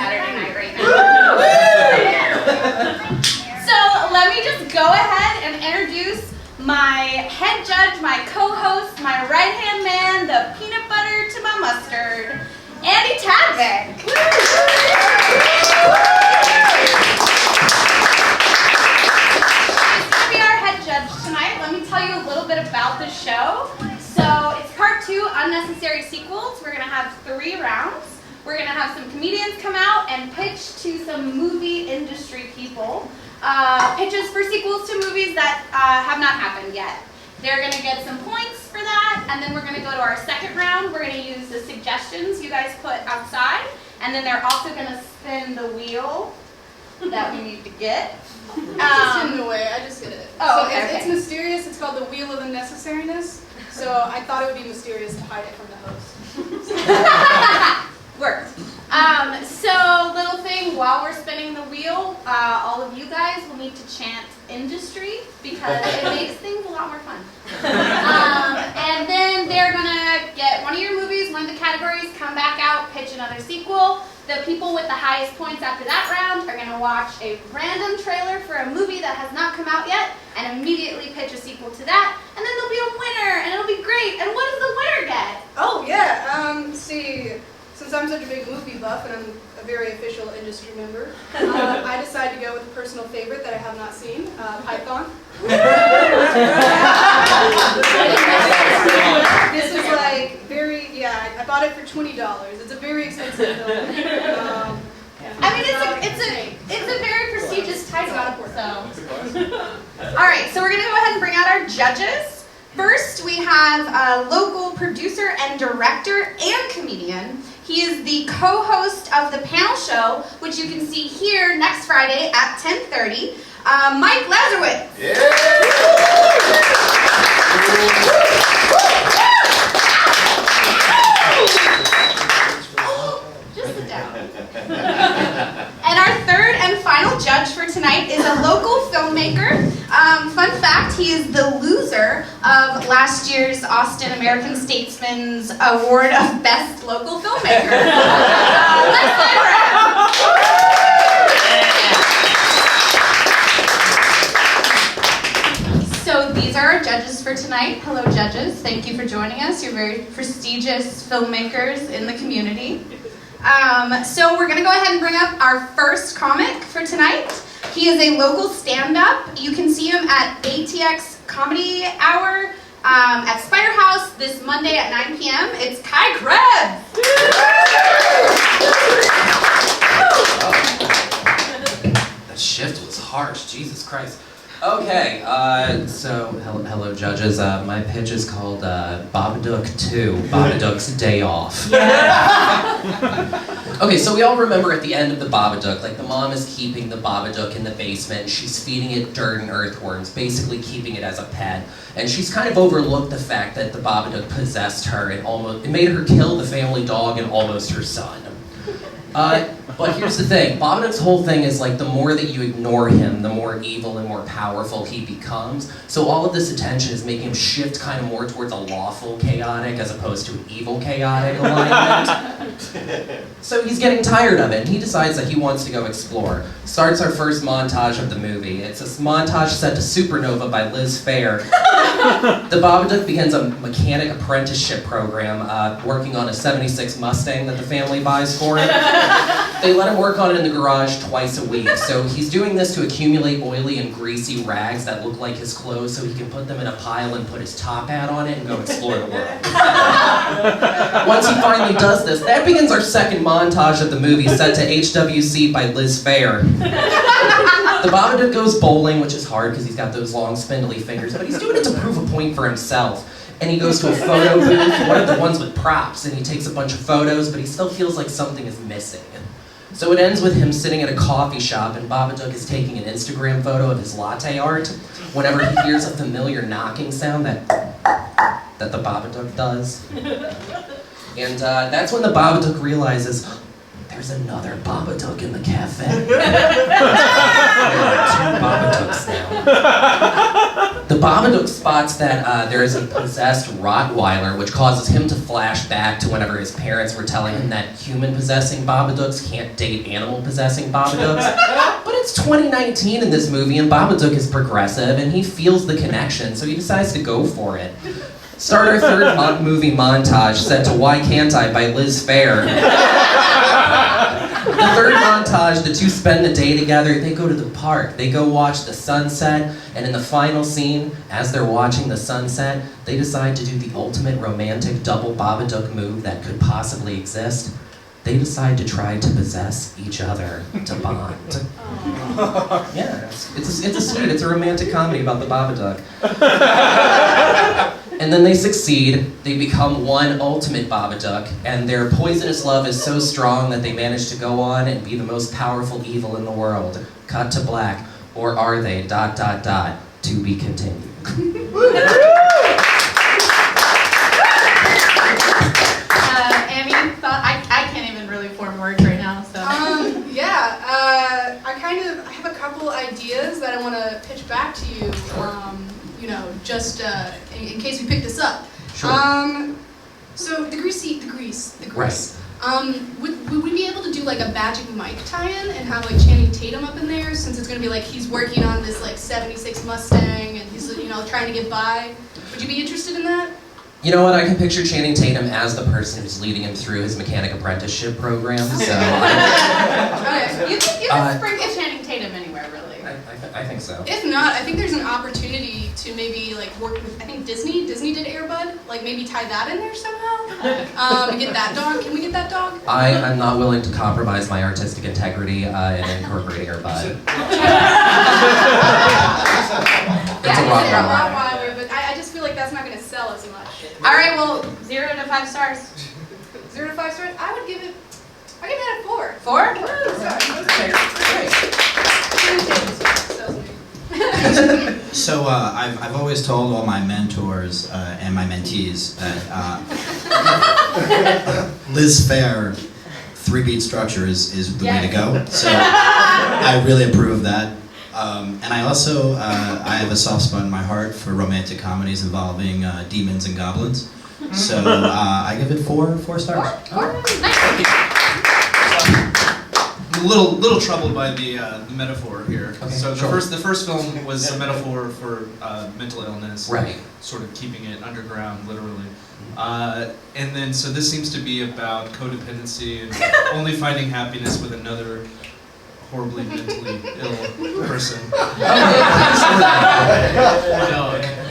Saturday night right now. So let me just go ahead and introduce my head judge, my co-host, my right-hand man, the peanut butter to my mustard, Andy Tadvik. He's going to be our head judge tonight. Let me tell you a little bit about the show. So it's part 2, unnecessary sequels. We're going to have 3 rounds. We're going to have some comedians come out and pitch to some movie industry people. Pitches for sequels to movies that have not happened yet. They're going to get some points for that, and then we're going to go to our second round. We're going to use the suggestions you guys put outside, and then they're also going to spin the wheel that we need to get. Just in the way, I just did it. Oh, so okay. It's mysterious. It's called the Wheel of Unnecessariness. So I thought it would be mysterious to hide it from the host. Worked. So little thing, while we're spinning the wheel, all of you guys will need to chant industry because it makes things a lot more fun. And then they're gonna get one of your movies, one of the categories, come back out, pitch another sequel. The people with the highest points after that round are gonna watch a random trailer for a movie that has not come out yet and immediately pitch a sequel to that. And then there'll be a winner and it'll be great. And what does the winner get? Oh, yeah. See, since I'm such a big movie buff and I'm a very official industry member, I decided to go with a personal favorite that I have not seen, Python. This is like I bought it for $20. It's a very expensive film. I mean, it's a very prestigious title. So. All right, so we're gonna go ahead and bring out our judges. First, we have a local producer and director and comedian. He is the co-host of the panel show, which you can see here next Friday at 10:30. Mike Lazarowitz. Yeah. Just sit down. And our third and final judge for tonight is a local filmmaker. Fun fact, he is the loser of last year's Austin American Statesman's Award of Best Local Filmmaker. Lex Lybrand. So these are our judges for tonight. Hello, judges. Thank you for joining us. You're very prestigious filmmakers in the community. So we're going to go ahead and bring up our first comic for tonight. He is a local stand-up. You can see him at ATX Comedy Hour at Spider House this Monday at 9 p.m. It's Kai Krebs. That shift was harsh. Jesus Christ. Okay, so hello judges. My pitch is called Babadook 2, Babadook's Day Off. Okay, so we all remember at the end of the Babadook, like the mom is keeping the Babadook in the basement, she's feeding it dirt and earthworms, basically keeping it as a pet, and she's kind of overlooked the fact that the Babadook possessed her and it made her kill the family dog and almost her son. But here's the thing, Babadook's whole thing is like the more that you ignore him, the more evil and more powerful he becomes. So all of this attention is making him shift kind of more towards a lawful chaotic as opposed to an evil chaotic alignment. So he's getting tired of it and he decides that he wants to go explore. Starts our first montage of the movie. It's a montage set to Supernova by Liz Phair. The Babadook begins a mechanic apprenticeship program working on a '76 Mustang that the family buys for him. They let him work on it in the garage twice a week. So he's doing this to accumulate oily and greasy rags that look like his clothes so he can put them in a pile and put his top hat on it and go explore the world. Once he finally does this, that begins our second montage of the movie set to HWC by Liz Phair. The Babadook goes bowling, which is hard because he's got those long spindly fingers, but he's doing it to prove a point for himself. And he goes to a photo booth, one of the ones with props, and he takes a bunch of photos, but he still feels like something is missing. So it ends with him sitting at a coffee shop, and Babadook is taking an Instagram photo of his latte art whenever he hears a familiar knocking sound that the Babadook does. And that's when the Babadook realizes, there's another Babadook in the cafe. There are 2 Babadooks now. The Babadook spots that there is a possessed Rottweiler, which causes him to flash back to whenever his parents were telling him that human-possessing Babadooks can't date animal-possessing Babadooks. But it's 2019 in this movie, and Babadook is progressive, and he feels the connection, so he decides to go for it. Start our third movie montage set to Why Can't I by Liz Phair. The third montage, the two spend the day together. They go to the park. They go watch the sunset. And in the final scene, as they're watching the sunset, they decide to do the ultimate romantic double Babadook move that could possibly exist. They decide to try to possess each other to bond. Yeah, it's a romantic comedy about the Babadook. And then they succeed, they become one ultimate Babadook, and their poisonous love is so strong that they manage to go on and be the most powerful evil in the world. Cut to black. Or are they, ... to be continued. Amy, I can't even really form words right now, so. I have a couple ideas that I want to pitch back to you, just in case we pick this up. Sure. So the grease. Right. Would we be able to do like a Magic Mike tie-in and have like Channing Tatum up in there, since it's gonna be like he's working on this like '76 Mustang and he's trying to get by? Would you be interested in that? You know what? I can picture Channing Tatum as the person who's leading him through his mechanic apprenticeship program. So. Okay. You can sprinkle Channing Tatum anywhere, really. I think so. If not, I think there's an opportunity to maybe like work with, I think Disney did Air Bud, like maybe tie that in there somehow. Get that dog. Can we get that dog? I'm not willing to compromise my artistic integrity in incorporating Air Bud. It's a Rottweiler, but I just feel like that's not going to sell as much. All right, well, 0 to 5 stars. 0 to 5 stars? I give that a 4. 4? So I've always told all my mentors and my mentees that Liz Phair 3-beat structure is the way to go. So I really approve of that. And I also I have a soft spot in my heart for romantic comedies involving demons and goblins. So I give it 4 stars. 4? Nice. I'm a little troubled by the metaphor here. Okay, So sure. the first film was a metaphor for mental illness, Right. sort of keeping it underground, literally. And then so this seems to be about codependency and only finding happiness with another horribly mentally ill person.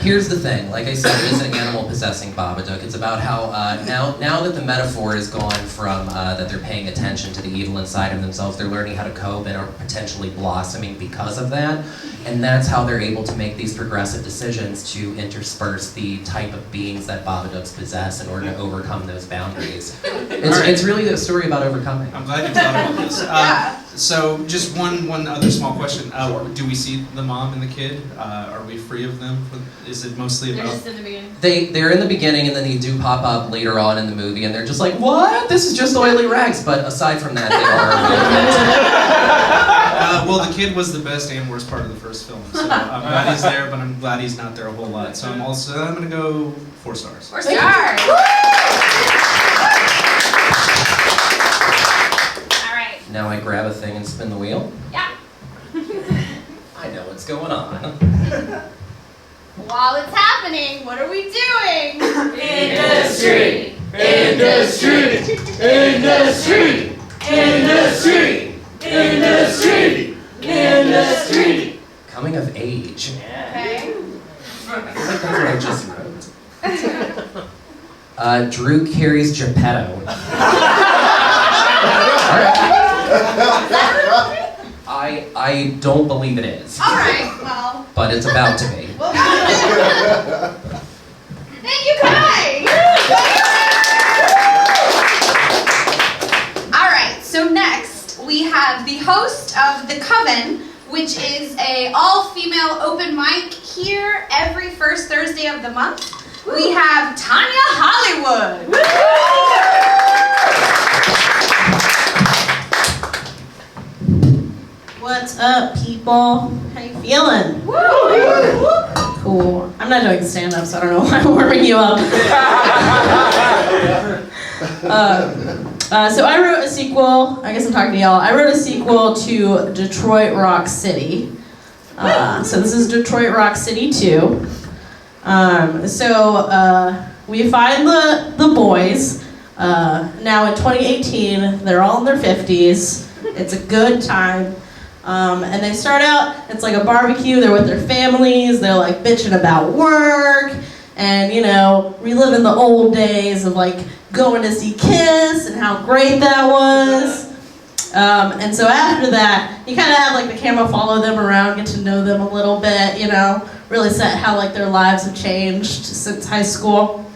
Here's the thing, like I said, it is an animal possessing Babadook. It's about how now that the metaphor is gone from that they're paying attention to the evil inside of themselves, they're learning how to cope and are potentially blossoming because of that. And that's how they're able to make these progressive decisions to intersperse the type of beings that Babadooks possess in order to overcome those boundaries. It's really a story about overcoming. I'm glad you thought about this. So just one other small question. Do we see the mom and the kid? Are we free of them? Is it mostly They're about... just in the beginning. They're in the beginning and then they do pop up later on in the movie and they're just like, what? This is just oily rags. But aside from that, they are well, the kid was the best and worst part of the first film. So I'm glad he's there, but I'm glad he's not there a whole lot. So I'm going to go 4 stars. 4 stars. All right. Now I grab a thing and spin the wheel. Yeah. I know what's going on. While it's happening, what are we doing? Industry! Industry! Industry! Industry! Industry! Industry! Coming of age. Okay. I feel like that's what I just wrote. Drew carries Geppetto. I don't believe it is. All right. Well. But it's about to be. Thank you, Kai. All right. So next we have the host of The Coven, which is a all-female open mic here every first Thursday of the month. We have Tanya Hollywood. What's up, people? How you feeling? Cool. not doing stand-up, so I don't know why I'm warming you up. So I wrote a sequel. I guess I'm talking to y'all. I wrote a sequel to Detroit Rock City. So this is Detroit Rock City 2. We find the boys. Now in 2018, they're all in their 50s. It's a good time. And they start out, it's like a barbecue, they're with their families, they're like bitching about work, and reliving the old days of like going to see Kiss and how great that was. And so after that, you kind of have like the camera follow them around, get to know them a little bit, really set how like their lives have changed since high school.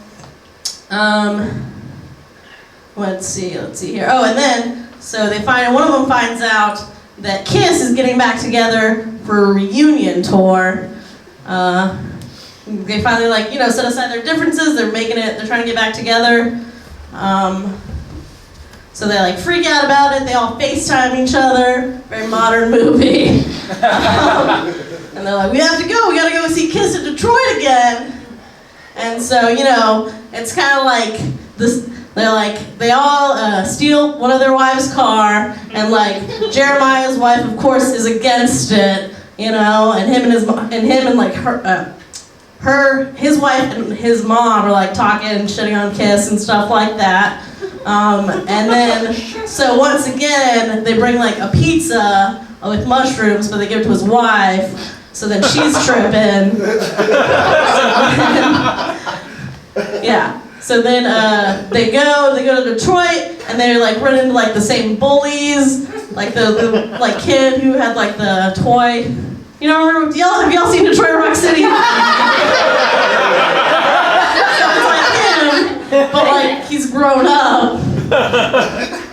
Let's see here. Oh, and then, so one of them finds out that Kiss is getting back together for a reunion tour. They finally set aside their differences, they're trying to get back together. So they like freak out about it, they all FaceTime each other, very modern movie. And they're like, we gotta go see Kiss in Detroit again. And so, it's kind of like this, they all steal one of their wives' car, and like Jeremiah's wife, of course, is against it, and his wife and his mom are like talking and shitting on Kiss and stuff like that. And then, so once again, they bring like a pizza with mushrooms, but they give it to his wife, so then she's tripping. Yeah. So then they go to Detroit, and they like run into like the same bullies, like the like kid who had like the toy. Have y'all seen Detroit Rock City? So it's like him, but like he's grown up,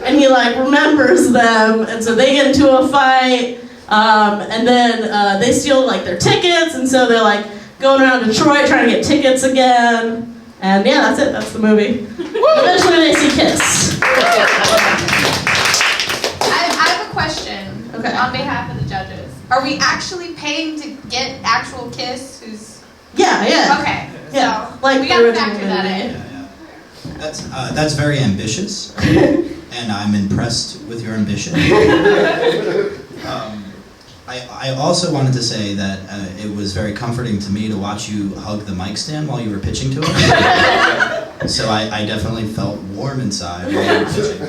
and he like remembers them, and so they get into a fight, and then they steal like their tickets, and so they're like going around Detroit trying to get tickets again. And yeah, that's it. That's the movie. Eventually they see Kiss. I have a question on behalf of the judges. Are we actually paying to get actual Kiss? Yeah. Okay. Yeah. So Like we gotta the factor original that movie. in. That's very ambitious, and I'm impressed with your ambition. I also wanted to say that it was very comforting to me to watch you hug the mic stand while you were pitching to us. So I definitely felt warm inside while you were pitching.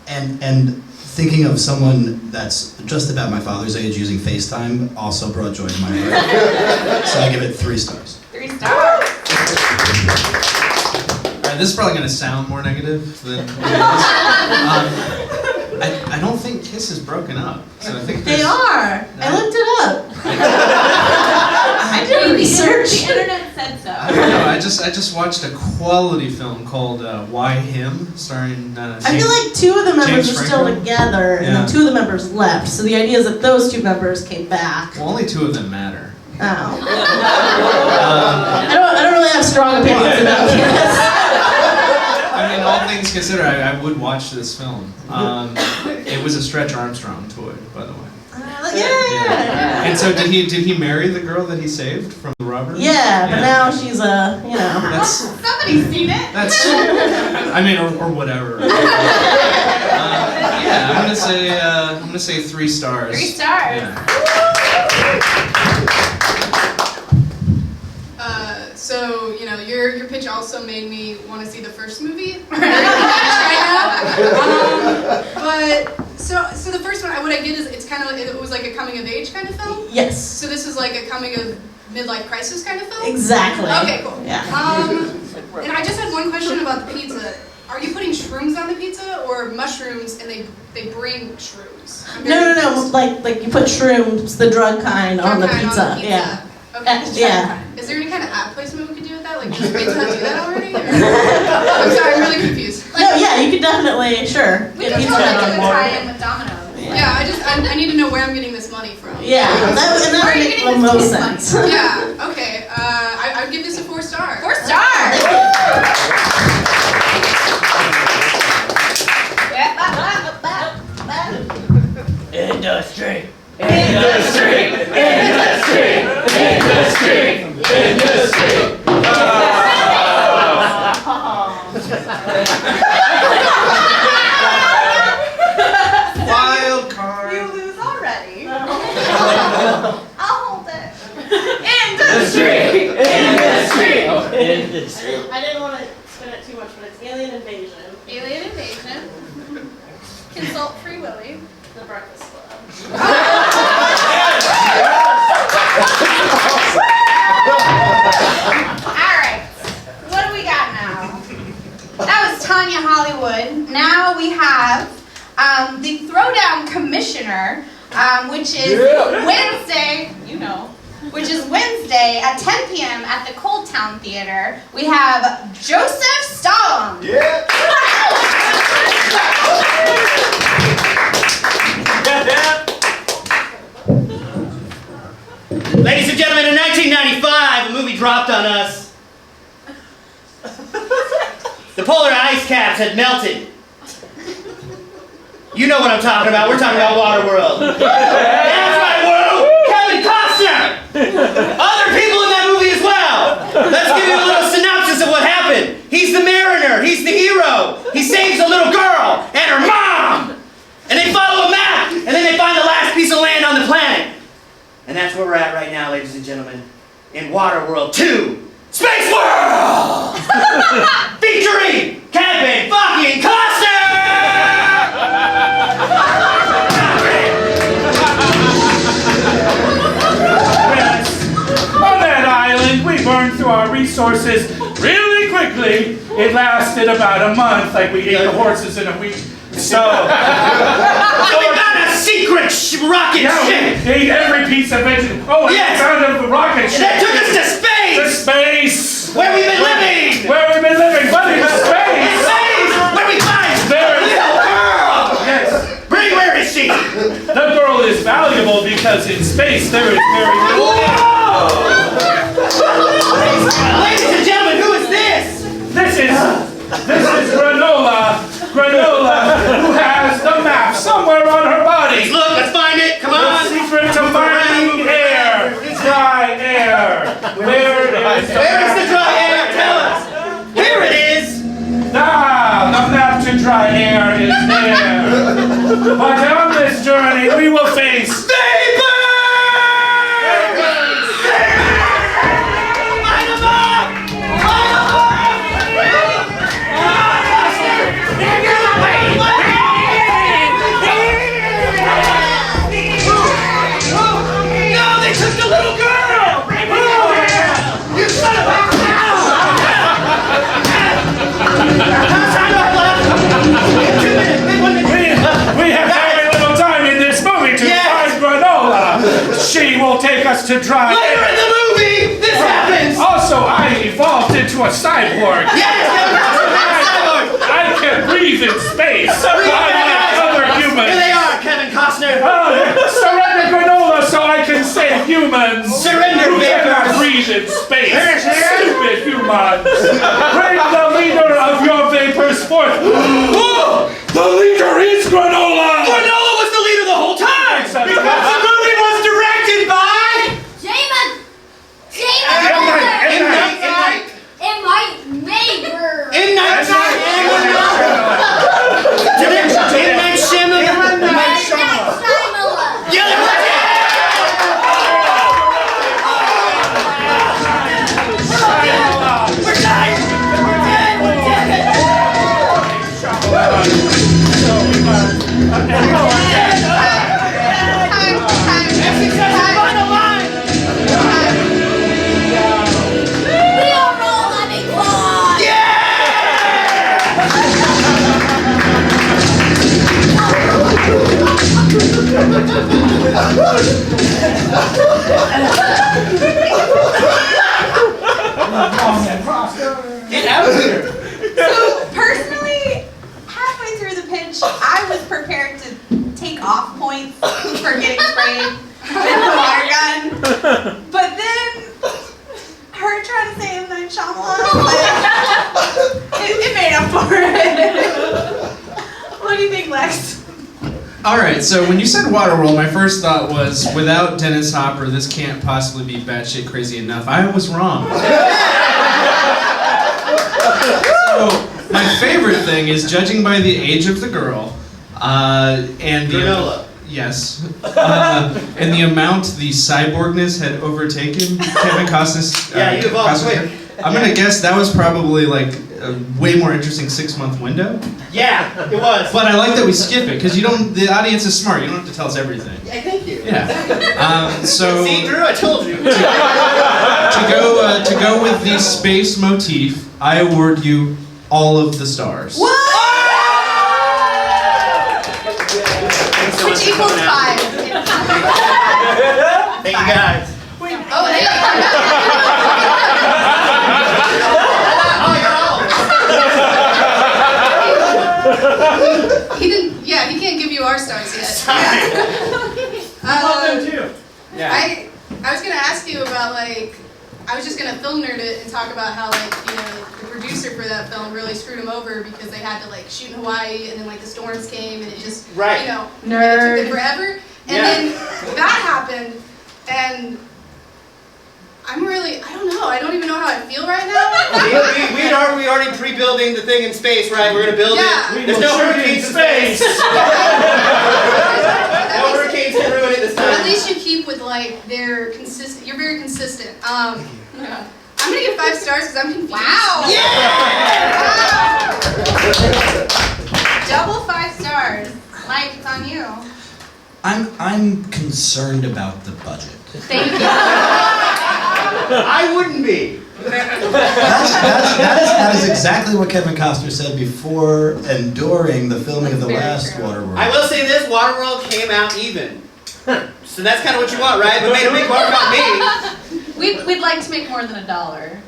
And thinking of someone that's just about my father's age using FaceTime also brought joy to my heart. So I give it 3 stars. 3 stars. Alright, this is probably going to sound more negative than it is. I don't think Kiss is broken up. So I think They are. I looked it up. I did The research. internet said so. I don't know. I just watched a quality film called Why Him, starring. I feel like 2 of the members James are still Franco? together, and then 2 of the members left. So the idea is that those 2 members came back. Well, only 2 of them matter. Oh. I don't really have strong opinions about Kiss. I mean, all things considered, I would watch this film. It was a Stretch Armstrong toy, by the way. Yeah. And so did he marry the girl that he saved from the robbery? Yeah, but now she's That's Somebody's seen it. that's. I mean, or whatever. Yeah, I'm gonna say 3 stars. 3 stars. Yeah. So, your pitch also made me want to see the first movie. But so the first one, what I get is it was like a coming of age kind of film. Yes. So this is like a coming of midlife crisis kind of film. Exactly. Okay, cool. Yeah. And I just had one question about the pizza. Are you putting shrooms on the pizza or mushrooms and they bring shrooms? I'm very No. confused. Like you put shrooms, the drug kind, on the Drug kind pizza. Yeah. Okay. just Yeah. trying to- Is there any kind of ad placement we could do with that? Like, does Pizza Hut do that already? Or? I'm sorry, I'm really confused. No, yeah, you could definitely, sure. We Get can Pizza totally Hut do on a board. tie-in with Domino's. Yeah, I need to know where I'm getting this money from. Yeah, that would Where are you make getting the this most kid's money? sense. Yeah, okay. I would give this a 4 star. 4 stars. Industry! Industry! Industry! Industry! Industry! Industry! Industry! I didn't want to spin it too much, but it's Alien Invasion. Alien Invasion. Consult Free Willy. The Breakfast Club. Alright, what do we got now? That was Tanya Hollywood. Now we have the Throwdown Commissioner, which is Wednesday, which is Wednesday at 10 p.m. at the Cold Town Theater. We have Joseph Stalin. Yeah! Ladies and gentlemen, in 1995, a movie dropped on us. The polar ice caps had melted. You know what I'm talking about. We're talking about Waterworld. That's right, world! Kevin Costner! Other people in that movie as well. Let's give you a little synopsis of what happened. He's the mariner. He's the hero. He saves a little girl and her mom. And they follow a map. And then they find the last piece of land on the planet. And that's where we're at right now, ladies and gentlemen. In Waterworld 2. Space World! Featuring Kevin fucking Costner! On that island, we burned through our resources really quickly. It lasted about a month, like we ate the horses in a week. So we got a secret rocket ship! We ate every piece of it. Oh, yes! We found a rocket ship. That took us to space! To space! Where we've been living! Where we've been living, but in space! Space! Where we find There. a little girl! Yes. Brie, where is she? The girl is valuable because in space there is very little. Ladies and gentlemen, who is this? This is Granola. Granola, who has the map somewhere on her body. Look, let's find it. Come on. The secret to finding air. Dry air. Where is the dry air? Tell us. Here it is. Ah, the map to dry air is there. But on this journey, we will face vapor! Light 'em up! Light 'em up! No, they took the little girl! You son of a... We have very little time in this movie to find Granola. She will take us to dry air. Later in the movie, this happens! Also, I evolved into a cyborg. I can breathe in space. Like other humans. Here they are, Kevin Costner. Surrender Granola so I can save humans. Surrender, who cannot breathe in space. Stupid humans. Bring the leader of your vapors forth. The leader is Granola. Granola was the leader the whole time. Because the movie was directed by M. Night Get out of here! So, personally, halfway through the pitch, I was prepared to take off points for getting sprayed with the water gun. But then, her trying to say M. Night Shyamalan, it made up for it. What do you think, Lex? Alright, so when you said Waterworld, my first thought was, without Dennis Hopper, this can't possibly be batshit crazy enough. I was wrong. So, my favorite thing is, judging by the age of the girl, and the... Granola. Yes. And the amount the cyborgness had overtaken Kevin Costner's. Yeah, you evolved Costner's quick. character. I'm gonna guess that was probably like a way more interesting 6-month window. Yeah, it was. But I like that we skip it because you don't. The audience is smart. You don't have to tell us everything. Yeah, thank you. Yeah. So See, Drew, I told you. to go with the space motif, I award you all of the stars. Which equals 5. Thank you guys. Oh, hey. He didn't. Yeah, he can't give you our stars yet. I love them too. Yeah. I was gonna ask you about like. I was just gonna film nerd it and talk about how like the producer for that film really screwed him over because they had to like shoot in Hawaii and then like the storms came and it just it took them forever and then that happened and I don't know, I don't even know how I feel right now. we already pre-building the thing in space, right? We're gonna build it. There's no hurricanes in space. No hurricanes can ruin it this time. At least you keep with like their consistent. You're very consistent. I'm gonna give 5 stars because I'm confused. Wow. Yeah. Double 5 stars. Mike, it's on you. I'm concerned about the budget. Thank you. I wouldn't be. That is exactly what Kevin Costner said before and during the filming of the last Waterworld. I will say this: Waterworld came out even. So that's kind of what you want, right? But made a big mark on me. We'd like to make more than $1.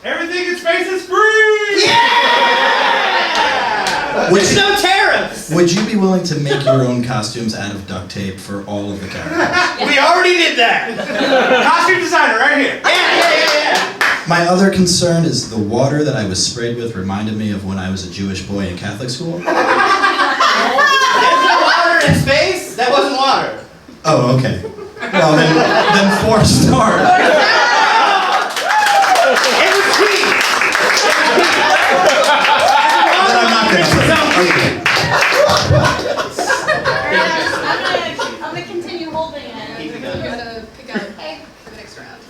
Everything in space is free! Yeah! There's no tariffs! Would you be willing to make your own costumes out of duct tape for all of the characters? We already did that! Costume designer right here. Yeah. My other concern is the water that I was sprayed with reminded me of when I was a Jewish boy in Catholic school. There's no water in space? That wasn't water. Oh, okay. Well, then 4 stars. It was sweet. But I'm not gonna. I'm gonna continue holding it. You're gonna pick up for the next round.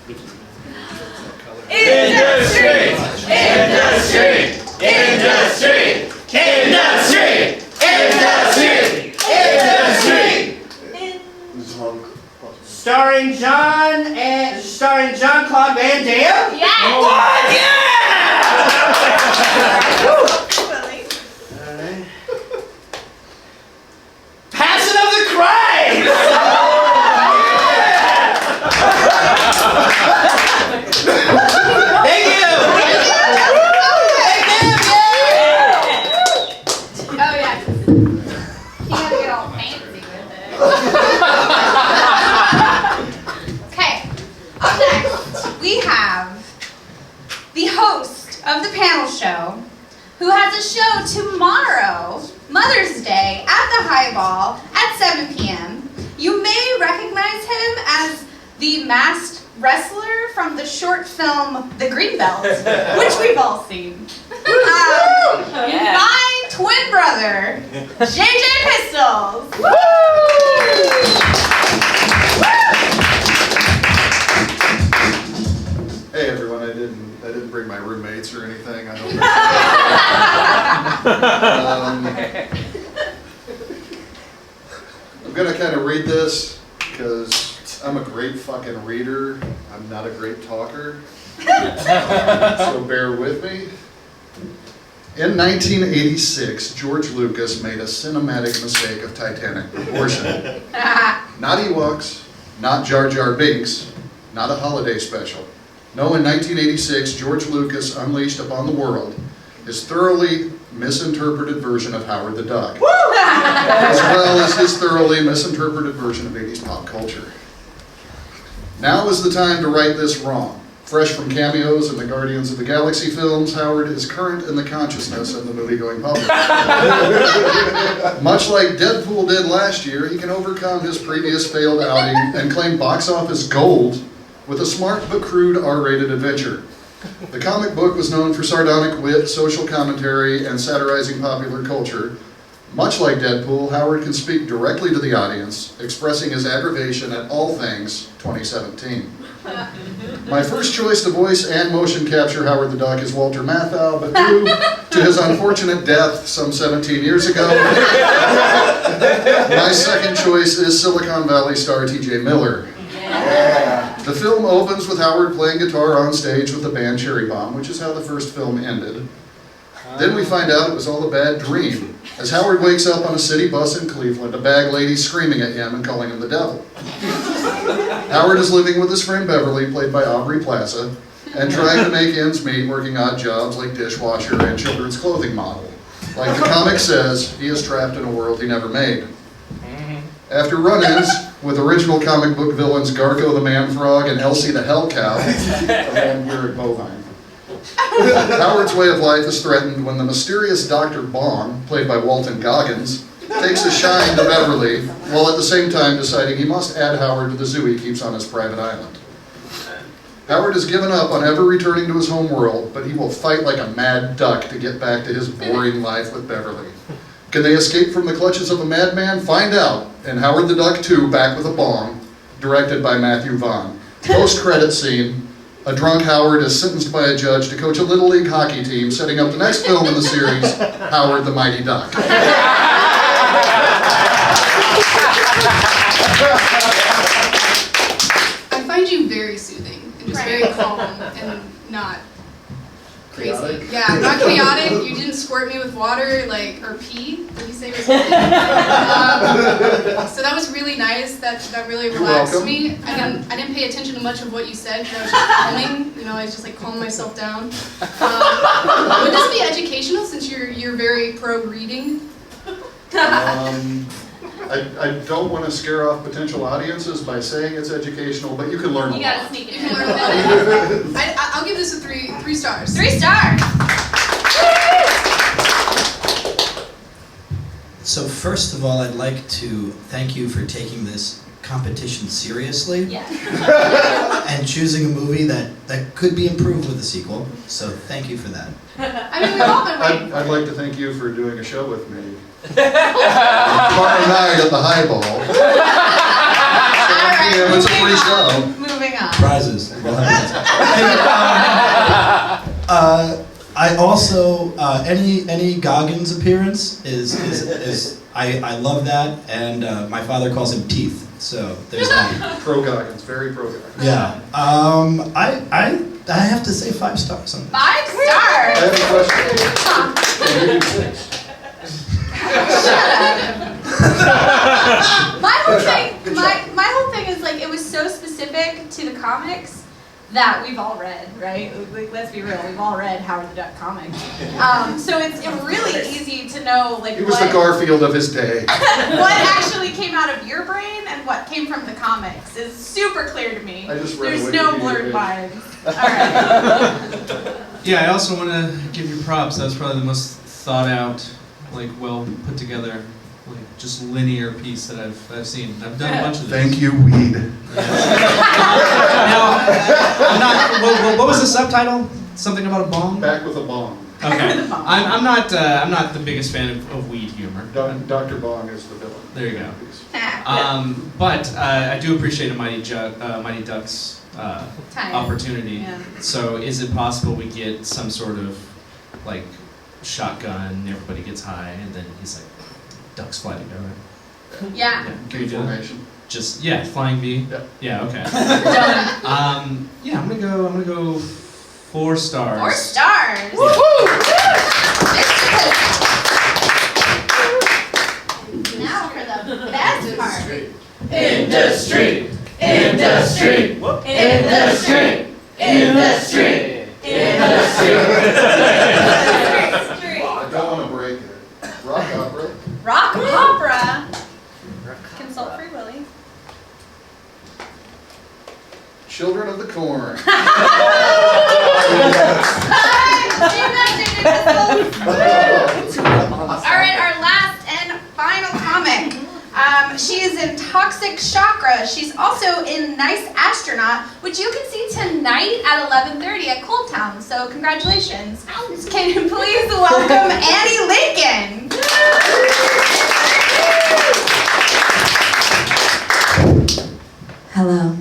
Industry! Industry! Industry! Industry! Industry! Industry! Starring Jean-Claude Van Damme? Yes! What? Yeah! Passion of the Christ! Thank you! Oh yeah. You gotta get all fancy with it. Okay. Up next, we have the host of the panel show, who has a show tomorrow, Mother's Day, at the Highball at 7 p.m. You may recognize him as the masked wrestler from the short film The Greenbelt, which we've all seen. My twin brother, JJ Pistols. Hey everyone, I didn't bring my roommates or anything. I don't. I'm gonna kind of read this because I'm a great fucking reader. I'm not a great talker, so bear with me. In 1986, George Lucas made a cinematic mistake of titanic proportion. Not Ewoks, not Jar Jar Binks, not a holiday special. No, in 1986, George Lucas unleashed upon the world his thoroughly misinterpreted version of Howard the Duck, as well as his thoroughly misinterpreted version of 80s pop culture. Now is the time to right this wrong. Fresh from cameos in the Guardians of the Galaxy films, Howard is current in the consciousness of the movie-going public. Much like Deadpool did last year, he can overcome his previous failed outing and claim box office gold with a smart but crude R-rated adventure. The comic book was known for sardonic wit, social commentary, and satirizing popular culture, Much like Deadpool, Howard can speak directly to the audience, expressing his aggravation at all things 2017. My first choice to voice and motion capture Howard the Duck is Walter Matthau, but due to his unfortunate death some 17 years ago, my second choice is Silicon Valley star T.J. Miller. The film opens with Howard playing guitar on stage with the band Cherry Bomb, which is how the first film ended. Then we find out it was all a bad dream, as Howard wakes up on a city bus in Cleveland, a bag lady screaming at him and calling him the devil. Howard is living with his friend Beverly, played by Aubrey Plaza, and trying to make ends meet working odd jobs like dishwasher and children's clothing model. Like the comic says, he is trapped in a world he never made. After run-ins with original comic book villains Gargo the Man-Frog and Elsie the Hell Cow, and Garrett Bovine, Howard's way of life is threatened when the mysterious Dr. Bong, played by Walton Goggins, takes a shine to Beverly, while at the same time deciding he must add Howard to the zoo he keeps on his private island. Howard has given up on ever returning to his home world, but he will fight like a mad duck to get back to his boring life with Beverly. Can they escape from the clutches of a madman? Find out in Howard the Duck 2, Back with a Bong, directed by Matthew Vaughn. Post-credit scene, a drunk Howard is sentenced by a judge to coach a Little League hockey team, setting up the next film in the series, Howard the Mighty Duck. I find you very soothing and just very calm and not crazy. Chaotic? Yeah, not chaotic. You didn't squirt me with water, or pee. Did you say it was pee? So that was really nice. That really relaxed welcome. me. I didn't pay attention to much of what you said because I was just calming. I was just calming myself down. Would this be educational since you're very pro reading? I don't want to scare off potential audiences by saying it's educational, but you can learn a You lot. gotta sneak it You in. can learn about it. I'll give this a three stars. 3 stars. So first of all, I'd like to thank you for taking this competition seriously Yeah. and choosing a movie that could be improved with a sequel. So thank you for that. I mean, we've all been waiting. I'd like to thank you for doing a show with me. Tomorrow night at the Highball. 7 p.m. It's a free show. Moving on. Prizes. We'll have that. I also any Goggins appearance is I love that, and my father calls him Teeth. So there's that. Pro Goggins, very pro Goggins. Yeah. I have to say 5 stars on this. 5 I stars. have a question. My whole thing is it was so specific to the comics that we've all read, right? Let's be real, we've all read Howard the Duck comics. So it's really easy to know He was the Garfield of his day. what actually came out of your brain and what came from the comics is super clear to me. I just read a There's no Wikipedia blurred page. lines. All right. Yeah, I also want to give you props. That was probably the most thought out, well put together, just linear piece that I've seen. I've done a bunch of this. Thank you, weed. Now, I'm not. What was the subtitle? Something about a bong? Back with a Bong. Okay. I'm not the biggest fan of weed humor. Dr. Bong is the villain. There you go. But I do appreciate a Mighty Ducks opportunity. Yeah. So is it possible we get some sort of shotgun, everybody gets high, and then he's ducks fly together? Yeah. Can we do that? Formation. Just flying V. Yep. Yeah. Okay. Done. I'm gonna go 4 stars. 4 stars. Now for the best part. Industry. Industry. Industry. Industry. Industry. I don't want to break it. Rock opera. Rock opera. Consult Free Willy. Children of the Corn. Alright, our last and final comic. She is in Toxic Chakra. She's also in Nice Astronaut, which you can see tonight at 11:30 at Cold Town. So congratulations. Can you please welcome Annie Lincoln? Hello.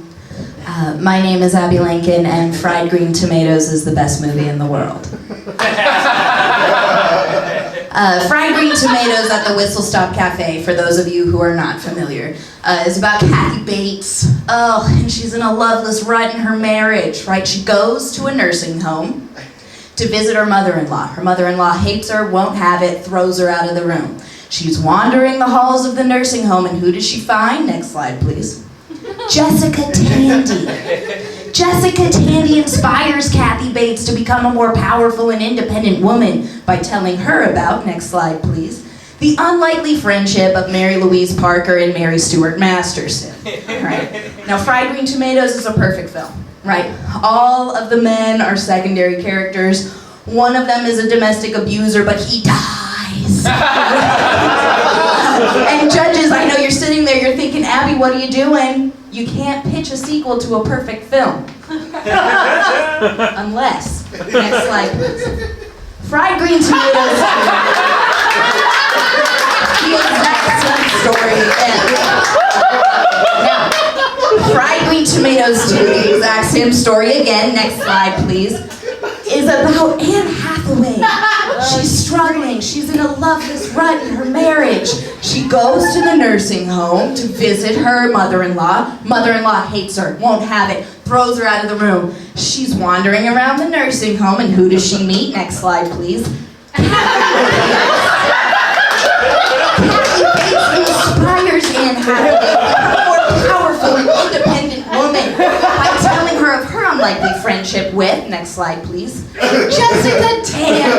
My name is Abby Lincoln, and Fried Green Tomatoes is the best movie in the world. Fried Green Tomatoes at the Whistle Stop Cafe, for those of you who are not familiar, is about Kathy Bates. Oh, and she's in a loveless rut in her marriage, right? She goes to a nursing home to visit her mother-in-law. Her mother-in-law hates her, won't have it, throws her out of the room. She's wandering the halls of the nursing home, and who does she find? Next slide, please. Jessica Tandy. Jessica Tandy inspires Kathy Bates to become a more powerful and independent woman by telling her about, next slide please, the unlikely friendship of Mary Louise Parker and Mary Stuart Masterson. Right. Now, Fried Green Tomatoes is a perfect film, right? All of the men are secondary characters. One of them is a domestic abuser, but he dies. And judges, I know you're sitting there, you're thinking, Abby, what are you doing? You can't pitch a sequel to a perfect film. Unless, next slide please. Fried Green Tomatoes. The exact same story again. Now, Fried Green Tomatoes 2, the exact same story again, next slide please, is about Anne Hathaway. She's struggling, she's in a loveless rut in her marriage. She goes to the nursing home to visit her mother-in-law. Mother-in-law hates her, won't have it, throws her out of the room. She's wandering around the nursing home, and who does she meet? Next slide, please. Kathy Bates inspires Anne Hathaway to become a more powerful and independent woman by telling her of her unlikely friendship with, next slide please, Jessica Tandy.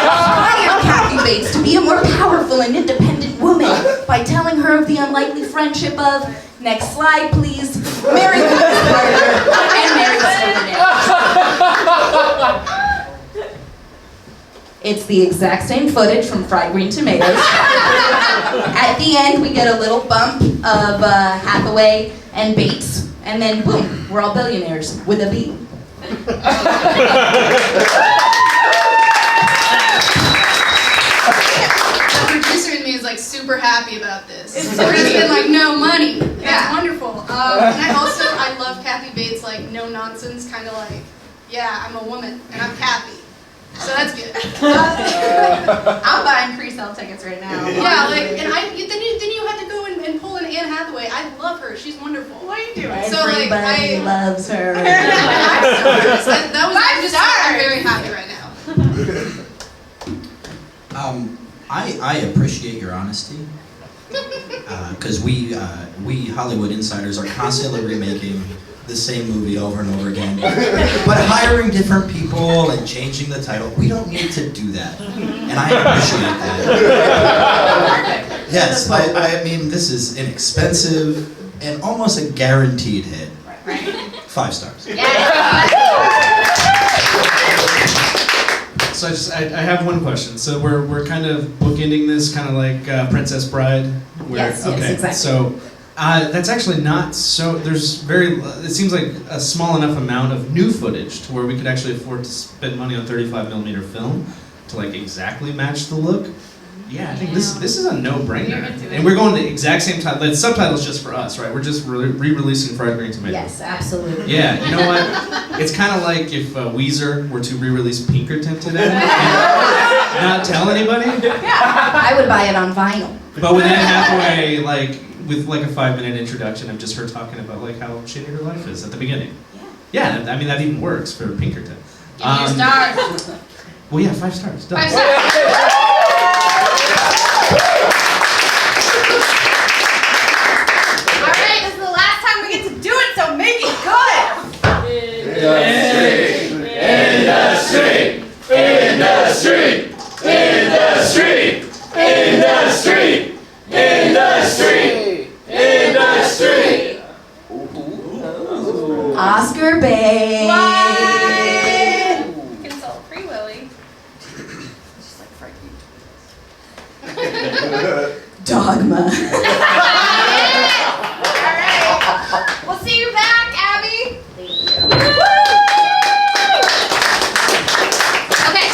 Inspired Kathy Bates to be a more powerful and independent woman by telling her of the unlikely friendship of, next slide please, Mary Louise Parker and Mary Stuart. It's the exact same footage from Fried Green Tomatoes. At the end, we get a little bump of Hathaway and Bates, and then boom, we're all billionaires with a B. The producer in me is like super happy about this. We're just been like, no money. Yeah, wonderful. And I love Kathy Bates, like no nonsense, kind of like, yeah, I'm a woman and I'm Kathy. So that's good. I'm buying pre-sale tickets right now. Yeah, like, and then you had to go and pull in Anne Hathaway. I love her. She's wonderful. What are you doing? Everybody loves her. I'm very happy right now. I appreciate your honesty, because we Hollywood insiders are constantly remaking the same movie over and over again, but hiring different people and changing the title, we don't need to do that, and I appreciate that. Yes, I mean, this is inexpensive and almost a guaranteed hit. 5 stars. So I have one question. So we're kind of bookending this, kind of like Princess Bride. Yes, okay. exactly. So that's actually not so. There's it seems like a small enough amount of new footage to where we could actually afford to spend money on 35mm film to like exactly match the look. Yeah, I think this is a no-brainer. And we're going to the exact same title. The subtitle's just for us, right? We're just re-releasing Fried Green Tomatoes. Yes, absolutely. Yeah, you know what? It's kind of like if Weezer were to re-release Pinkerton today and not tell anybody. I would buy it on vinyl. But with Anne Hathaway, with a 5-minute introduction of just her talking about like how shitty her life is at the beginning. Yeah, I mean that even works for Pinkerton. Give me your stars. Well, yeah, 5 stars. Done. 5 stars. Alright, this is the last time we get to do it, so make it good! Industry! Oscar bait. You can sell Free Willy. Just like Fried Green. Dogma. Alright. We'll see you back, Abby. Okay,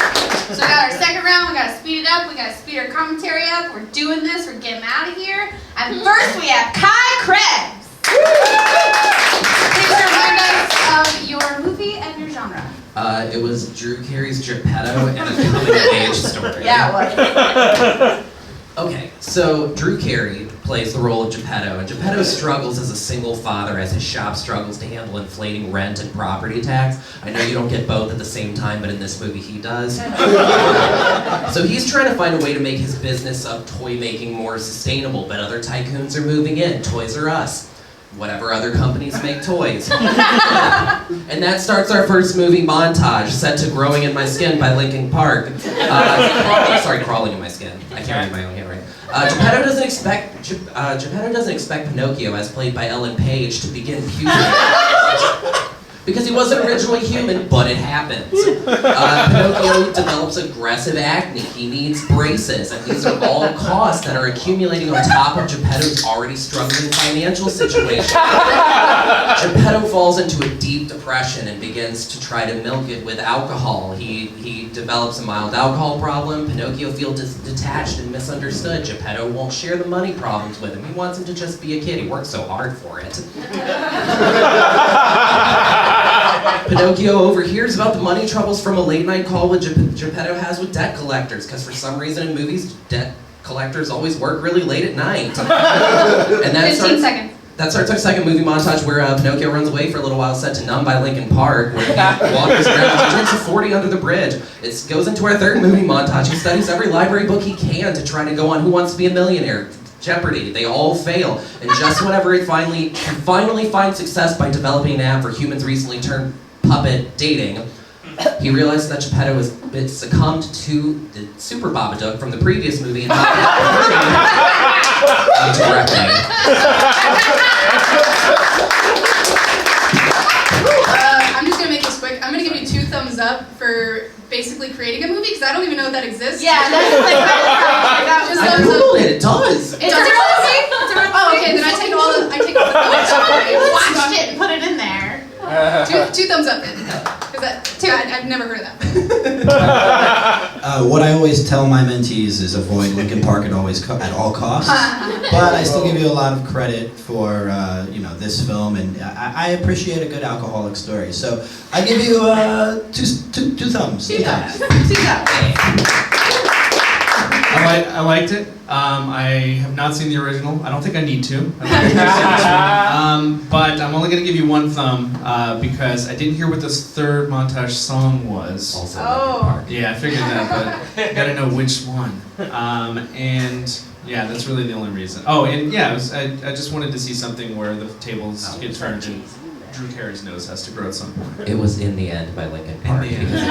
so we got our second round, we gotta speed it up, we gotta speed our commentary up, we're doing this, we're getting out of here. And first we have Kai Krebs. genre? It was Drew Carey's Geppetto and a coming-of-age story. Yeah, it was. Okay, so Drew Carey plays the role of Geppetto, and Geppetto struggles as a single father as his shop struggles to handle inflating rent and property tax. I know you don't get both at the same time, but in this movie he does. So he's trying to find a way to make his business of toy making more sustainable, but other tycoons are moving in. Toys R Us. Whatever other companies make toys. And that starts our first movie montage, set to Growing in My Skin by Linkin Park. Crawling in My Skin. I can't read my own handwriting. Geppetto doesn't expect Pinocchio, as played by Ellen Page, to begin puberty. Because he wasn't originally human, but it happens. Pinocchio develops aggressive acne. He needs braces, and these are all costs that are accumulating on top of Geppetto's already struggling financial situation. Geppetto falls into a deep depression and begins to try to milk it with alcohol. He develops a mild alcohol problem. Pinocchio feels detached and misunderstood. Geppetto won't share the money problems with him. He wants him to just be a kid. He works so hard for it. Pinocchio overhears about the money troubles from a late-night call Geppetto has with debt collectors, because for some reason in movies, debt collectors always work really late at night. And 15 seconds. That starts our second movie montage where Pinocchio runs away for a little while, set to Numb by Linkin Park, where he wanders around and drinks a 40 under the bridge. It goes into our third movie montage. He studies every library book he can to try to go on Who Wants to Be a Millionaire? Jeopardy. They all fail. And just whenever he finally finds success by developing an app for humans recently turned puppet dating, he realizes that Geppetto has succumbed to the Super Babadook from the previous movie and I'm just gonna make this quick. I'm gonna give you 2 thumbs up for basically creating a movie, because I don't even know if that exists. Yeah, that's like just I thumbs up. Googled it. It does. It's a real thing. It's a real Oh, okay, then I take all the thumbs Watched it and put it in there. Two thumbs up then. I've never heard of that. What I always tell my mentees is avoid Linkin Park at all costs. But I still give you a lot of credit for this film, and I appreciate a good alcoholic story. So I give you two thumbs. Two thumbs. I liked it. I have not seen the original. I don't think I need to. But I'm only going to give you 1 thumb because I didn't hear what this third montage song was. Also, Yeah, I figured that, but I got to know which one. And yeah, that's really the only reason. Oh, and yeah, I just wanted to see something where the tables get turned and Drew Carey's nose has to grow at some point. It was In the End by Linkin Park. In the End. Because it's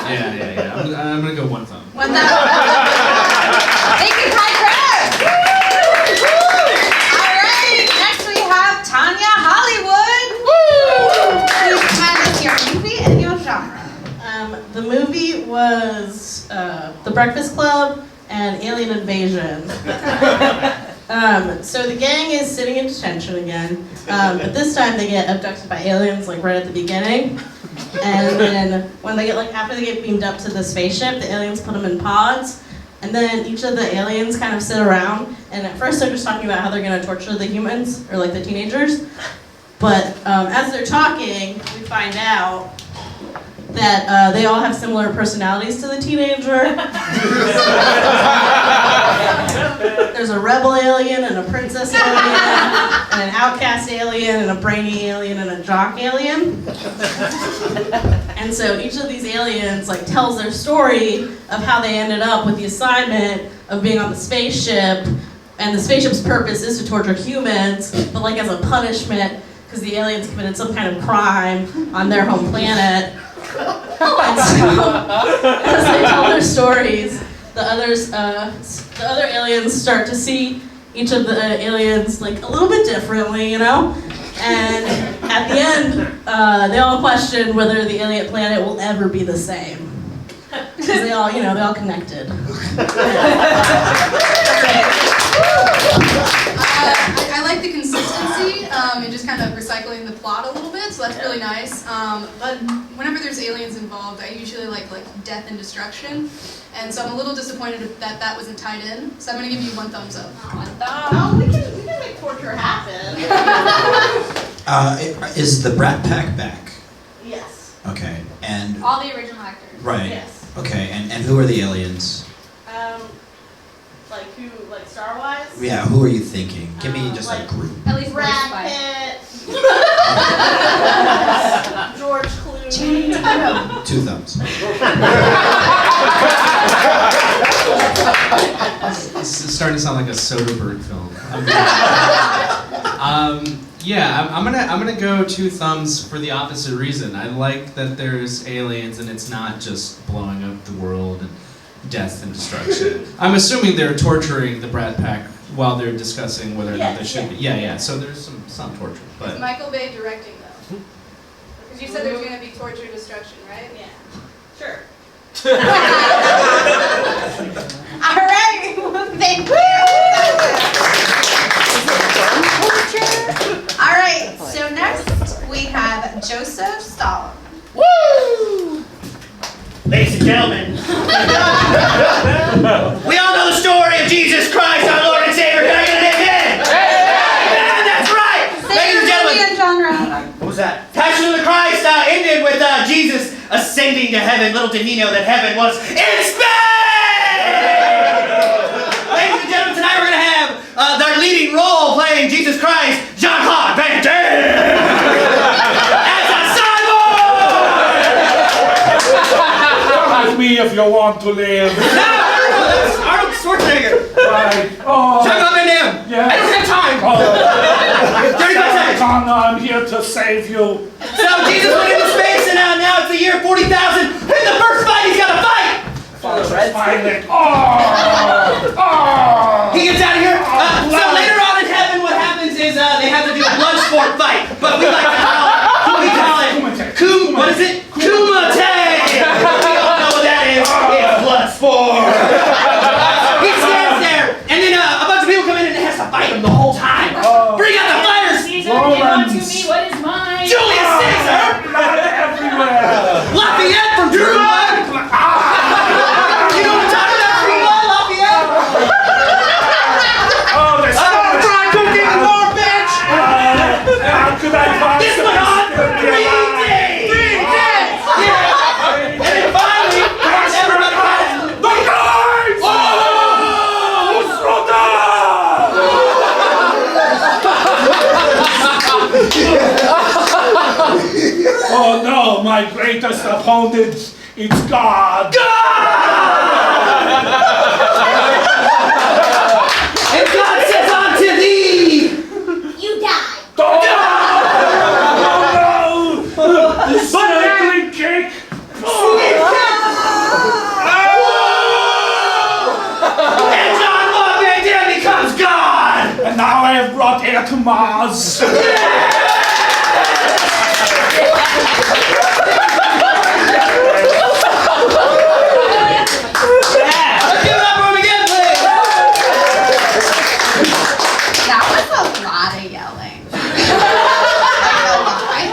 Yeah. I'm going to go 1 thumb. Thank you, Kai Chris. All right, next we have Tanya Hollywood. Please remind us your movie and your genre. The movie was The Breakfast Club and Alien Invasion. So the gang is sitting in detention again, but this time they get abducted by aliens like right at the beginning. And then when they get after they get beamed up to the spaceship, the aliens put them in pods. And then each of the aliens kind of sit around, and at first they're just talking about how they're going to torture the humans, or the teenagers. But as they're talking, we find out that they all have similar personalities to the teenager. There's a rebel alien and a princess alien and an outcast alien and a brainy alien and a jock alien. And so each of these aliens tells their story of how they ended up with the assignment of being on the spaceship, and the spaceship's purpose is to torture humans, but as a punishment because the aliens committed some kind of crime on their home planet. And so, as they tell their stories, the other aliens start to see each of the aliens a little bit differently, And at the end, they all question whether the alien planet will ever be the same, because they all connected. I like the consistency and just kind of recycling the plot a little bit, so that's really nice. But whenever there's aliens involved, I usually like death and destruction, and so I'm a little disappointed that that wasn't tied in. So I'm gonna give you 1 thumbs up. 1 thumb. Oh, we can make torture happen. Is the Brat Pack back? Okay, and All the original actors. right. Yes. Okay, and who are the aliens? Like who? Like Star-wise? Yeah, who are you thinking? Give me just a like- group. At least voiced Brad by. Pitt. George Clooney. Two thumbs. It's starting to sound like a Soderbergh film. Yeah, I'm gonna go 2 thumbs for the opposite reason. I like that there's aliens and it's not just blowing up the world and death and destruction. I'm assuming they're torturing the Brat Pack while they're discussing whether or not they should be. Yeah. So there's some torture, Is but Michael Bay directing though? Because you said there's going to be torture, destruction, right? Yeah. Sure. All right. Thank you. All right. So next we have Joseph Stalin. Woo! Ladies and gentlemen, we all know the story of Jesus Christ, our Lord and Savior. Can I get an amen? Amen! That's right! Ladies and gentlemen, genre. what was that? Passion of the Christ ended with Jesus ascending to heaven. Little did he know that heaven was in space! Ladies and gentlemen, tonight we're going to have our leading role playing Jesus Christ, Jean-Claude Van Damme! As a cyborg! With me if you want to live. No, that's Arnold Schwarzenegger. Right. Oh. Jean-Claude Van Damme. Yeah. I don't have time. 35 seconds. I'm here to save you. So Jesus went into space, and now it's the year 40,000. And the first fight he's got to fight. Finally. Oh. He gets out of here. So later on in heaven, what happens is they have to do a blood sport fight, but we like to call it. What is it? Kumite. We all know what that is. It's blood sport. He stands there, and then a bunch of people come in and they has to fight him the whole time. Bring out the fighters. Caesar, give one to me. What is mine? Julius Caesar. Everywhere. Lafayette from True Blood. You know what I'm talking about? True Blood, Lafayette. Oh, there's fried cooking more, bitch. how could I This went on for 3 days. 3 days. Yeah. And then finally, everybody has The guards! Oh no, my greatest opponent, it's God! And God says unto thee, You die. Oh no! The sparkling cake! and John Claude Van Damme becomes God! And now I have brought air to Mars! Let's give it up for him again, please! That was a lot of yelling.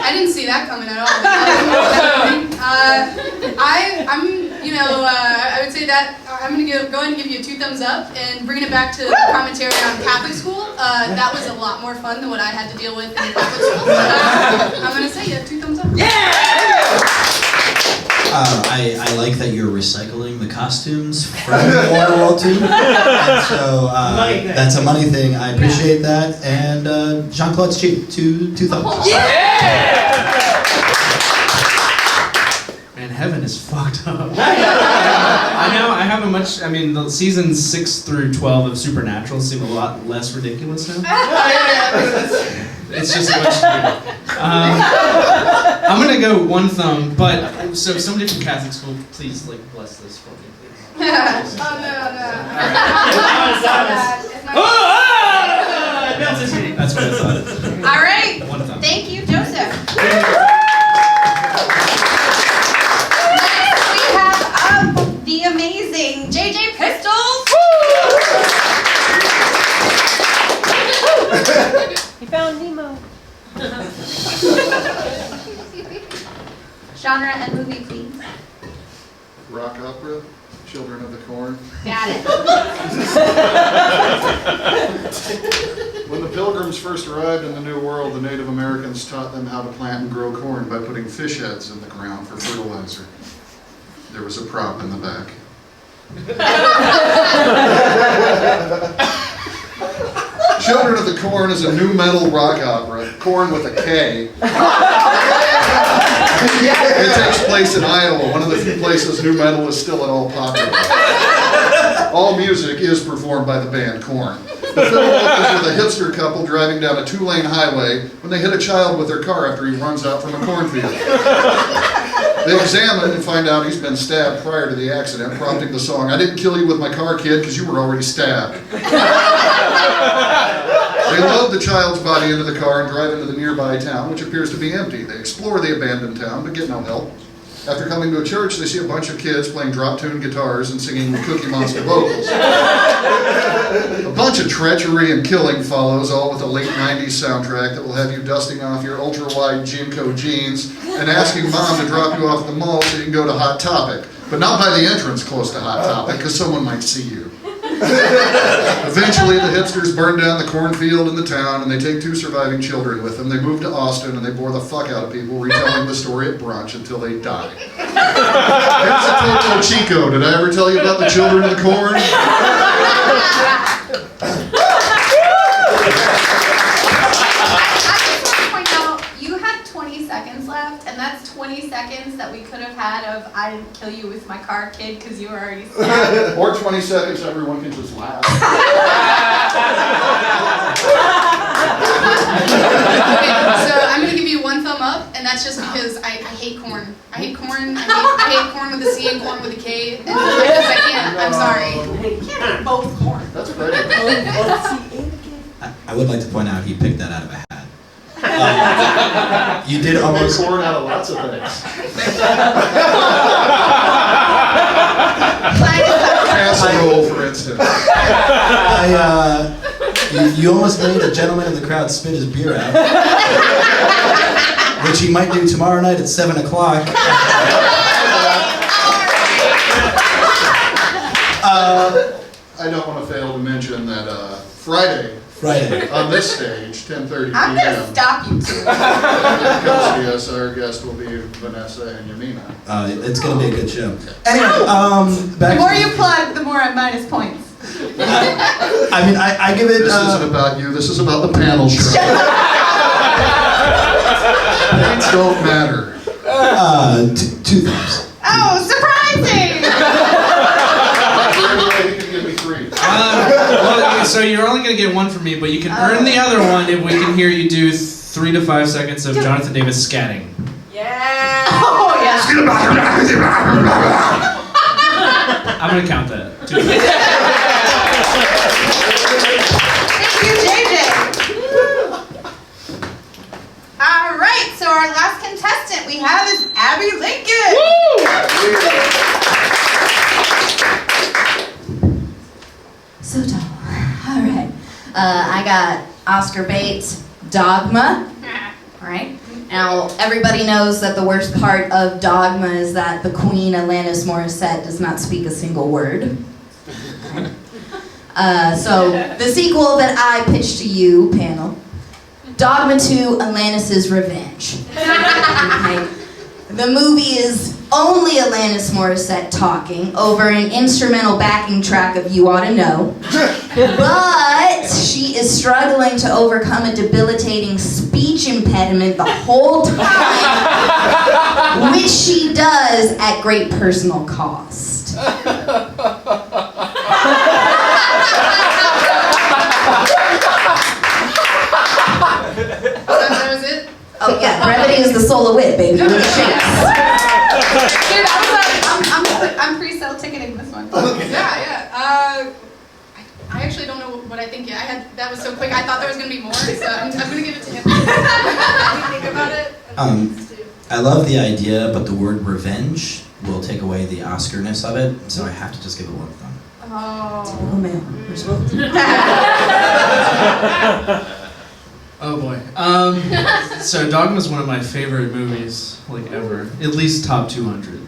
I didn't see that coming at all. I would say that I'm going to go ahead and give you a 2 thumbs up and bringing it back to the commentary on Catholic school. That was a lot more fun than what I had to deal with in Catholic school. I'm going to say you have 2 thumbs up. I like that you're recycling the costumes from World War II. And so that's a money thing. I appreciate that. And Jean-Claude's cheap. 2 thumbs. man, heaven is fucked up. I know. I have the seasons 6 through 12 of Supernatural seem a lot less ridiculous now. It's just much weirder. I'm gonna go 1 thumb, but so somebody from Catholic school, please bless this for me, please. Oh no. That's what I thought. All right. 1 thumb. Thank you, Joseph. Next, we have the amazing JJ Pistols. You found Nemo. Genre and movie, please. Rock opera, Children of the Corn. Got it. When the Pilgrims first arrived in the New World, the Native Americans taught them how to plant and grow corn by putting fish heads in the ground for fertilizer. There was a prop in the back. Children of the Corn is a new metal rock opera, Corn with a K. It takes place in Iowa, one of the few places new metal is still at all popular. All music is performed by the band Korn. The film opens with a hipster couple driving down a 2-lane highway when they hit a child with their car after he runs out from a cornfield. They examine and find out he's been stabbed prior to the accident, prompting the song, "I didn't kill you with my car, kid, because you were already stabbed." They load the child's body into the car and drive into the nearby town, which appears to be empty. They explore the abandoned town, but get no help. After coming to a church, they see a bunch of kids playing drop-tune guitars and singing Cookie Monster vocals. A bunch of treachery and killing follows, all with a late 90s soundtrack that will have you dusting off your ultra-wide Jinko jeans and asking mom to drop you off at the mall so you can go to Hot Topic. But not by the entrance close to Hot Topic, because someone might see you. Eventually, the hipsters burn down the cornfield in the town, and they take 2 surviving children with them. They move to Austin, and they bore the fuck out of people, retelling the story at brunch until they die. Here's a Topo Chico. Did I ever tell you about the children of the corn? You had 20 seconds left, and that's 20 seconds that we could have had of "I didn't kill you with my car, kid," because you were already stabbed. Or 20 seconds, everyone can just laugh. Okay, so I'm gonna give you 1 thumb up, and that's just because I hate corn. I hate corn. I hate corn with a C and corn with a K. And because I can't. I'm sorry. You can't have both corn. That's great. I would like to point out he picked that out of a hat. You did almost. Corn out of lots of things. Casserole, for instance. You almost made a gentleman in the crowd spit his beer out, which he might do tomorrow night at 7 o'clock. I don't want to fail to mention that Friday on this stage, 10:30 p.m. I'm gonna stop you two. Come see us. Our guest will be Vanessa and Yamina. It's going to be a good show. Anyway, The back more to, you plug, the more I minus points. I mean, I give it. This isn't about you. This is about the panel show. Points don't matter. 2 thumbs. Oh, surprising! You can give me 3. Well, so you're only going to get 1 from me, but you can earn the other one if we can hear you do 3 to 5 seconds of Jonathan Davis scatting. Yeah! Oh, yeah. I'm going to count that. Thank you, JJ. All right, so our last contestant we have is Abby Lincoln. So tall. All right. I got Oscar Bates, Dogma. All right. Now, everybody knows that the worst part of Dogma is that the Queen, Alanis Morissette, does not speak a single word. So, the sequel that I pitched to you, panel, Dogma 2, Alanis' Revenge. Okay. The movie is only Alanis Morissette talking over an instrumental backing track of You Ought to Know. But she is struggling to overcome a debilitating speech impediment the whole time, which she does at great personal cost. That was it? Oh yeah, brevity is the soul of wit, baby. With shakes. Dude, I'm pre-sale ticketing this one. Yeah. I actually don't know what I think yet. That was so quick. I thought there was gonna be more, so I'm gonna give it to him. Let me think about it. I love the idea, but the word revenge will take away the Oscar-ness of it, so I have to just give it 1 thumb. Oh man. Oh boy. So Dogma is one of my favorite movies, like ever. At least top 200.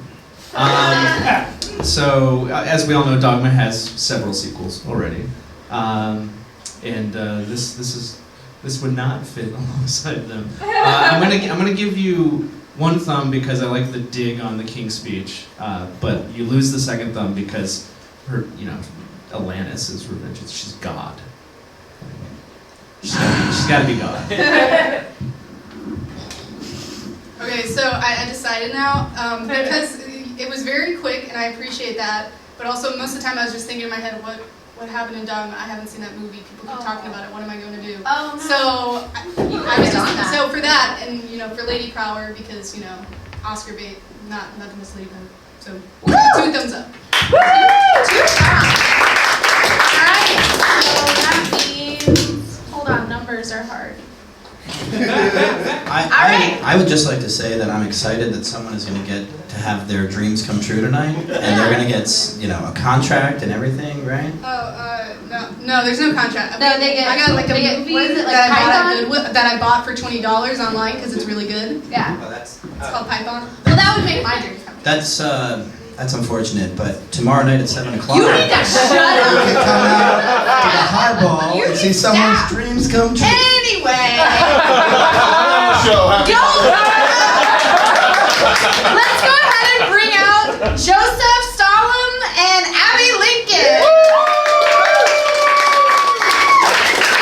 So as we all know, Dogma has several sequels already. and this would not fit alongside them. I'm gonna give you one thumb because I like the dig on the King's Speech, but you lose the second thumb because her, Alanis is revenge. She's God. She's got to be God. Okay, so I decided now, because it was very quick, and I appreciate that, but also most of the time I was just thinking in my head, what happened in Dumb? I haven't seen that movie. People keep talking about it. What am I going to do? Oh, no. So I was just, so for that, and for Lady Prower, because Oscar bait, not to mislead them. So 2 thumbs up. Woo! 2 thumbs. Alright, so that means, hold on, numbers are hard. I would just like to say that I'm excited that someone is going to get to have their dreams come true tonight, and they're going to get, a contract and everything, right? No, there's no contract. No, they get. I got like a they movie get, what is it, like that I bought at Python? Goodwill, that I bought for $20 online because it's really good. Yeah. Oh, that's It's called Python. Well, that would make my dreams come true. that's unfortunate, but tomorrow night at 7 o'clock. You need to shut You up. can come out to the highball You and see can someone's stop. dreams come true. Anyway. Show, happy Let's go ahead and bring out Joseph Stalin and Abby Lincoln.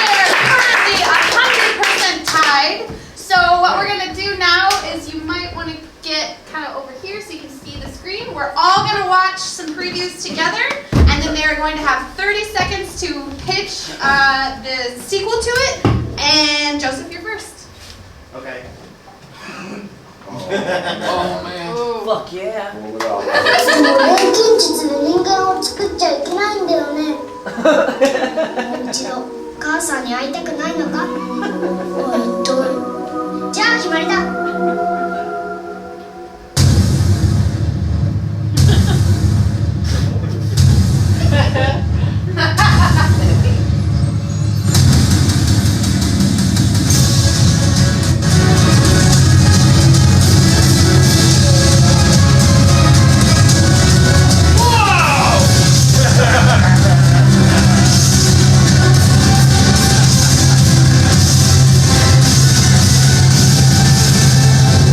They're currently 100% tied. So what we're gonna do now is you might want to get kind of over here so you can see the screen. We're all gonna watch some previews together, and then they're going to have 30 seconds to pitch the sequel to it. And Joseph, you're first. Okay. Oh man. Fuck yeah. 近日で人間を作っちゃいけないんだよね。一度母さんに会いたくないのか？おいどい。じゃあ決まりだ。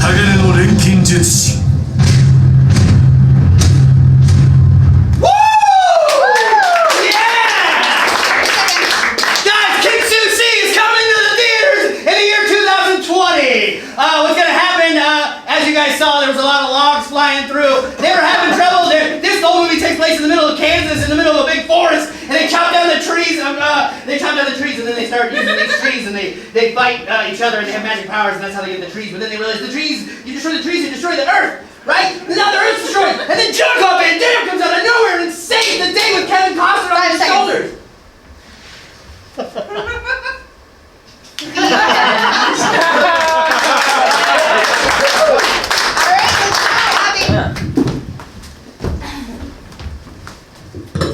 鋼の錬金術師 Guys, Kitsushi is coming to the theaters in the year 2020. What's gonna happen? As you guys saw, there was a lot of logs flying through. They were having trouble. This whole movie takes place in the middle of Kansas, in the middle of a big forest, and they chop down the trees. They chop down the trees, and then they start using these trees, and they fight each other, and they have magic powers, and that's how they get the trees. But then they realize the trees, you destroy the trees, you destroy the earth. Right? And now the Earth's destroyed. And then Jacob Van Damme comes out of nowhere and saves the day with Kevin Costner on his shoulders.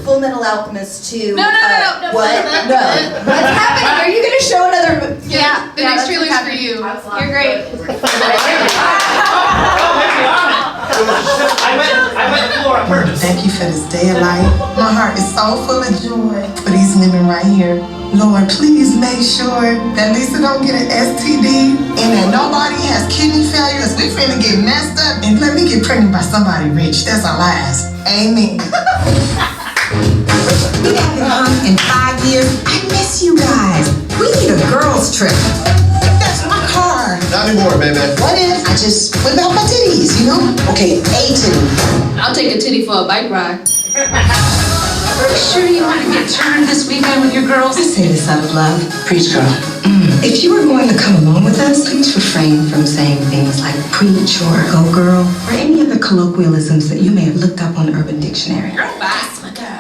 Full Metal Alchemist 2. No. What? No. What's happening? Are you going to show another? Yeah, the next trailer's for you. You're great. I went the floor on purpose. Thank you for this day of life. My heart is so full of joy for these women right here. Lord, please make sure that Lisa don't get an STD and that nobody has kidney failure, because we finna get messed up and let me get pregnant by somebody rich. That's all I ask. Amen. We haven't hung in 5 years. I miss you guys. We need a girls trip. That's my car. Not anymore, baby. What if I just whip out my titties, Okay, a titty. I'll take a titty for a bike ride. Are you sure you want to get turned this weekend with your girls? I say this out of love. Preach, girl. If you were going to come along with us, please refrain from saying things like preach or go girl or any other colloquialisms that you may have looked up on Urban Dictionary. That's my girl.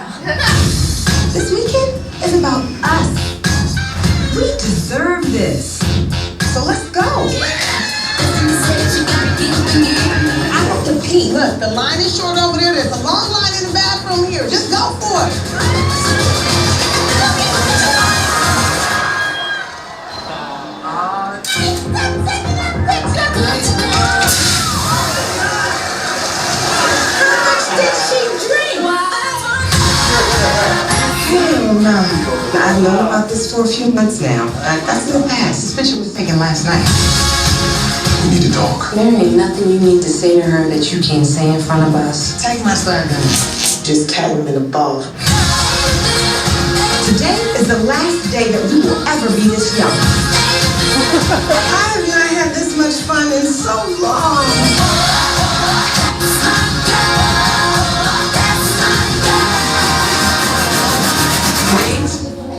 This weekend is about us. We deserve this. So let's go. I have to pee. Look, the line is short over there. There's a long line in the bathroom here. Just go for it. How much did she drink? Hell no. I I've known about this for a few months now. That's in the past. This picture was taken last night. We need to talk. There ain't nothing you need to say to her that you can't say in front of us. Take my son. Just tag him in the ball. Today is the last day that we will ever be this young. I have not had this much fun in so long.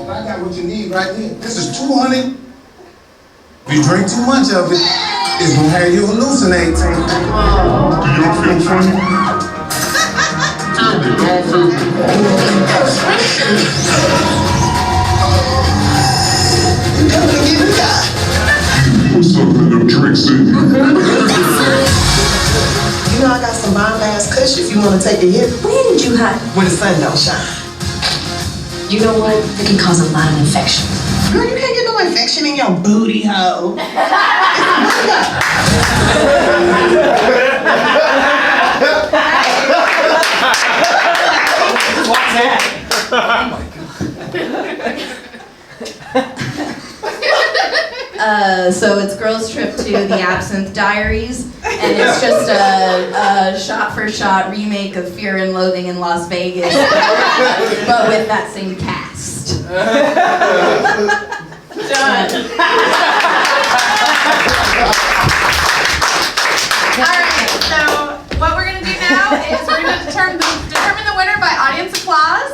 I got what you need right there. This is 200. If you drink too much of it, it's gonna have you hallucinate. Do you don't feel funny? Tell me, don't feel Put something in them drinks in. You know I got some bomb-ass kush if you want to take a hit. When did you hide? When the sun don't shine. You know what? It can cause a lot of infection. Girl, you can't get no infection in your booty hole. What's that? So it's girls' trip to the Absinthe Diaries, and it's just a shot-for-shot remake of Fear and Loathing in Las Vegas, but with that same cast. Done. Alright, so what we're gonna do now is we're gonna determine the winner by audience applause.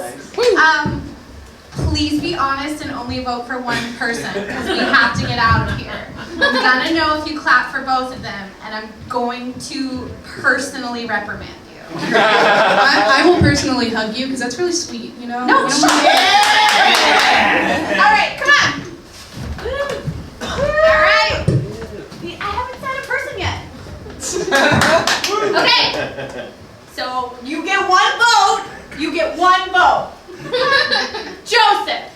Please be honest and only vote for one person because we have to get out of here. I'm gonna know if you clap for both of them, and I'm going to personally reprimand you. I will personally hug you because that's really sweet, you know? No, You don't wanna- Alright, come on. Alright. I haven't said a person yet. Okay. So you get one vote. You get one vote. Joseph.